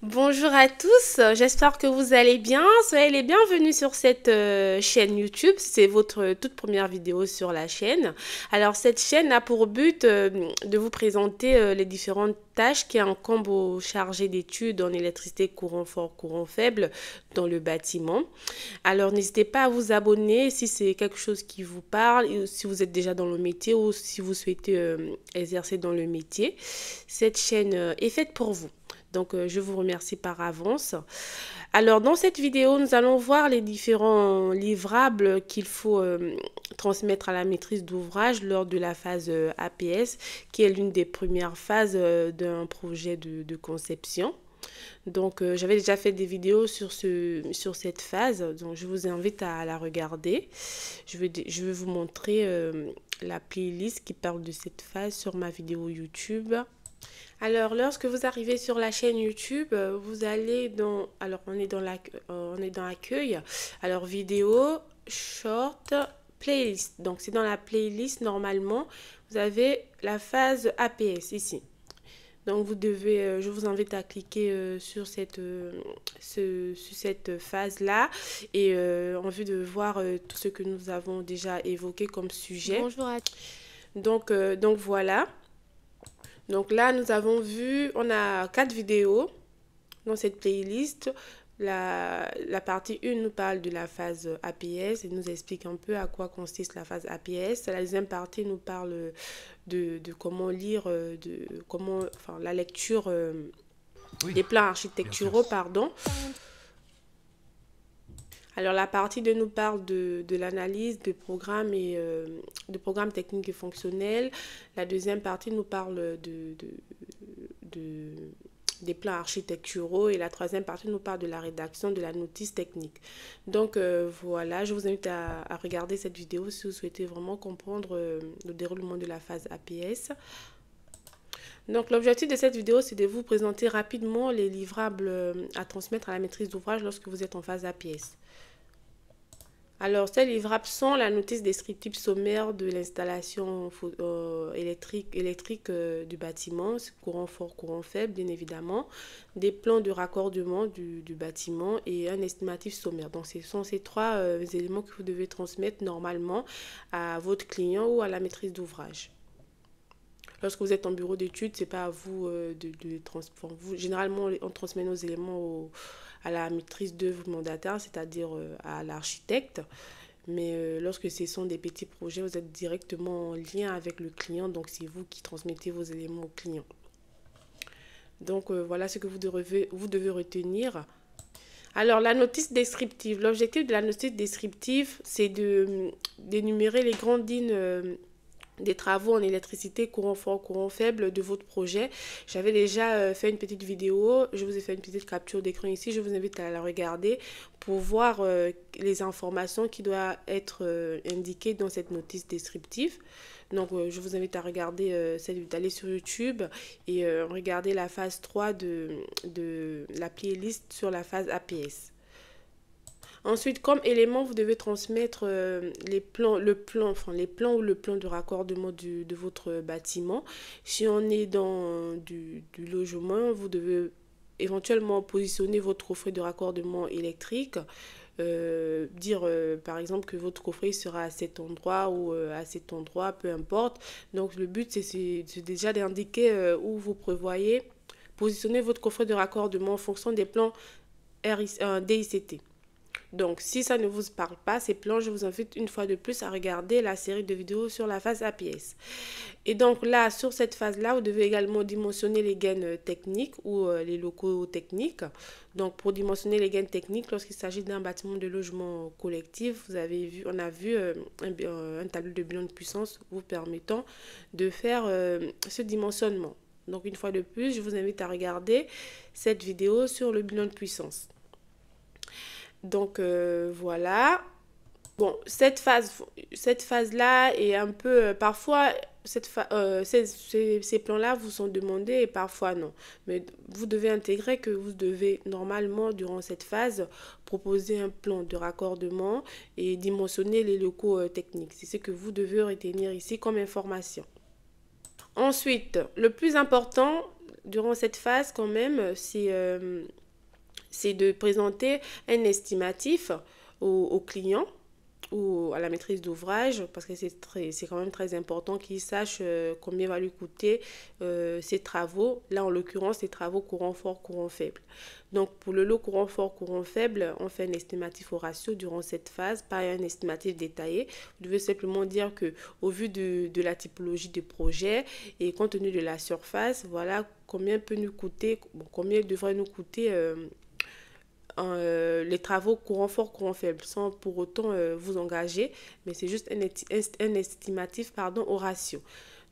Bonjour à tous, j'espère que vous allez bien. Soyez les bienvenus sur cette chaîne YouTube. C'est votre toute première vidéo sur la chaîne. Alors cette chaîne a pour but de vous présenter les différentes tâches qui incombent aux chargés d'études en électricité courant fort, courant faible dans le bâtiment. Alors n'hésitez pas à vous abonner si c'est quelque chose qui vous parle, et si vous êtes déjà dans le métier ou si vous souhaitez exercer dans le métier. Cette chaîne est faite pour vous. Donc, je vous remercie par avance. Alors, dans cette vidéo, nous allons voir les différents livrables qu'il faut transmettre à la maîtrise d'ouvrage lors de la phase APS, qui est l'une des premières phases d'un projet de conception. Donc, j'avais déjà fait des vidéos sur cette phase, donc je vous invite à la regarder. Je vais vous montrer la playlist qui parle de cette phase sur ma vidéo YouTube. Alors, lorsque vous arrivez sur la chaîne YouTube, vous allez dans... Alors, on est dans Accueil. Alors, vidéo, short, playlist. Donc, c'est dans la playlist, normalement, vous avez la phase APS ici. Donc, vous devez... je vous invite à cliquer sur cette phase-là et en vue de voir tout ce que nous avons déjà évoqué comme sujet. Bonjour à tous. Donc, voilà. Donc là, nous avons vu, on a 4 vidéos dans cette playlist. La partie 1 nous parle de la phase APS et nous explique un peu à quoi consiste la phase APS. La deuxième partie nous parle de comment lire, la lecture des plans architecturaux, pardon. Alors, la partie 2 nous parle de l'analyse de programmes et de programmes techniques et fonctionnels. La deuxième partie nous parle des plans architecturaux et la troisième partie nous parle de la rédaction de la notice technique. Donc, voilà, je vous invite à regarder cette vidéo si vous souhaitez vraiment comprendre le déroulement de la phase APS. Donc, l'objectif de cette vidéo, c'est de vous présenter rapidement les livrables à transmettre à la maîtrise d'ouvrage lorsque vous êtes en phase APS. Alors, ces livrables sont la notice descriptive sommaire de l'installation électrique du bâtiment, courant fort, courant faible, bien évidemment, des plans de raccordement du bâtiment et un estimatif sommaire. Donc, ce sont ces trois éléments que vous devez transmettre normalement à votre client ou à la maîtrise d'ouvrage. Lorsque vous êtes en bureau d'études, ce n'est pas à vous de transmettre. Généralement, on transmet nos éléments à la maîtrise d'œuvre mandataire, c'est-à-dire à l'architecte. Mais lorsque ce sont des petits projets, vous êtes directement en lien avec le client. Donc, c'est vous qui transmettez vos éléments au client. Donc, voilà ce que vous devez retenir. Alors, la notice descriptive. L'objectif de la notice descriptive, c'est d'énumérer les grandes lignes des travaux en électricité courant fort, courant faible de votre projet. J'avais déjà fait une petite vidéo, je vous ai fait une petite capture d'écran ici, je vous invite à la regarder pour voir les informations qui doivent être indiquées dans cette notice descriptive. Donc, je vous invite à regarder, d'aller sur YouTube et regarder la phase 3 de la playlist sur la phase APS. Ensuite, comme élément, vous devez transmettre les plans ou le plan de raccordement de votre bâtiment. Si on est dans du logement, vous devez éventuellement positionner votre coffret de raccordement électrique. Dire par exemple que votre coffret sera à cet endroit ou à cet endroit, peu importe. Donc, le but, c'est déjà d'indiquer où vous prévoyez positionner votre coffret de raccordement en fonction des plans DICT. Donc, si ça ne vous parle pas, ces plans, je vous invite une fois de plus à regarder la série de vidéos sur la phase APS. Et donc là, sur cette phase-là, vous devez également dimensionner les gaines techniques ou les locaux techniques. Donc, pour dimensionner les gaines techniques, lorsqu'il s'agit d'un bâtiment de logement collectif, on a vu un tableau de bilan de puissance vous permettant de faire ce dimensionnement. Donc, une fois de plus, je vous invite à regarder cette vidéo sur le bilan de puissance. Donc, voilà. Bon, cette phase-là est un peu... parfois, ces plans-là vous sont demandés et parfois non. Mais vous devez intégrer que vous devez normalement, durant cette phase, proposer un plan de raccordement et dimensionner les locaux techniques. C'est ce que vous devez retenir ici comme information. Ensuite, le plus important, durant cette phase, quand même, c'est de présenter un estimatif au client ou à la maîtrise d'ouvrage, parce que c'est quand même très important qu'il sache combien va lui coûter ses travaux. Là, en l'occurrence, les travaux courant fort, courant faible. Donc, pour le lot courant fort, courant faible, on fait un estimatif au ratio durant cette phase, pas un estimatif détaillé. Vous devez simplement dire que au vu de la typologie du projet et compte tenu de la surface, voilà combien peut nous coûter, combien devrait nous coûter les travaux courant fort, courant faible, sans pour autant vous engager, mais c'est juste un estimatif au ratio.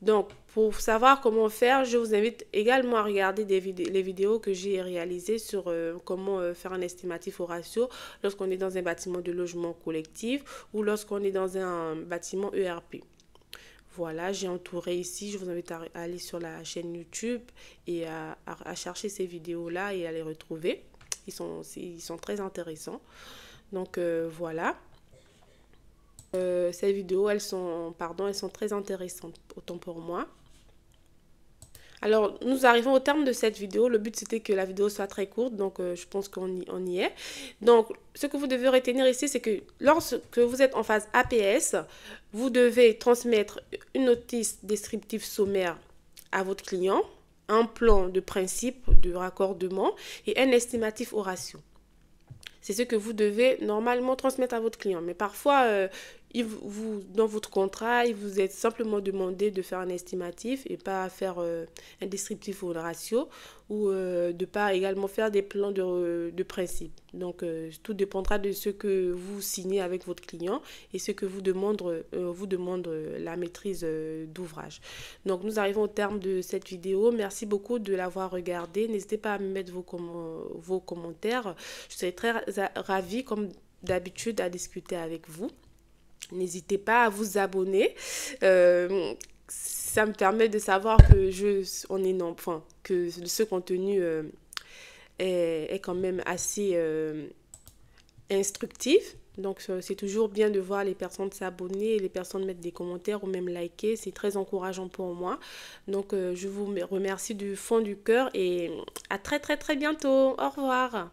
Donc, pour savoir comment faire, je vous invite également à regarder les vidéos que j'ai réalisées sur comment faire un estimatif au ratio lorsqu'on est dans un bâtiment de logement collectif ou lorsqu'on est dans un bâtiment ERP. Voilà, j'ai entouré ici. Je vous invite à aller sur la chaîne YouTube et à chercher ces vidéos-là et à les retrouver. Ils sont très intéressants. Donc voilà. Ces vidéos, elles sont très intéressantes, autant pour moi. Alors, nous arrivons au terme de cette vidéo. Le but, c'était que la vidéo soit très courte, donc je pense qu'on y est. Donc, ce que vous devez retenir ici, c'est que lorsque vous êtes en phase APS, vous devez transmettre une notice descriptive sommaire à votre client, un plan de principe de raccordement et un estimatif au ratio. C'est ce que vous devez normalement transmettre à votre client. Mais parfois, dans votre contrat, il vous est simplement demandé de faire un estimatif et pas faire un descriptif au ratio ou de ne pas également faire des plans de principe. Donc, tout dépendra de ce que vous signez avec votre client et ce que vous demande la maîtrise d'ouvrage. Donc, nous arrivons au terme de cette vidéo. Merci beaucoup de l'avoir regardée. N'hésitez pas à me mettre vos commentaires. Je serai très ravie, comme d'habitude, à discuter avec vous. N'hésitez pas à vous abonner. Ça me permet de savoir que que ce contenu est quand même assez instructif. Donc, c'est toujours bien de voir les personnes s'abonner, les personnes mettre des commentaires ou même liker. C'est très encourageant pour moi. Donc, je vous remercie du fond du cœur et à très, très, très bientôt. Au revoir.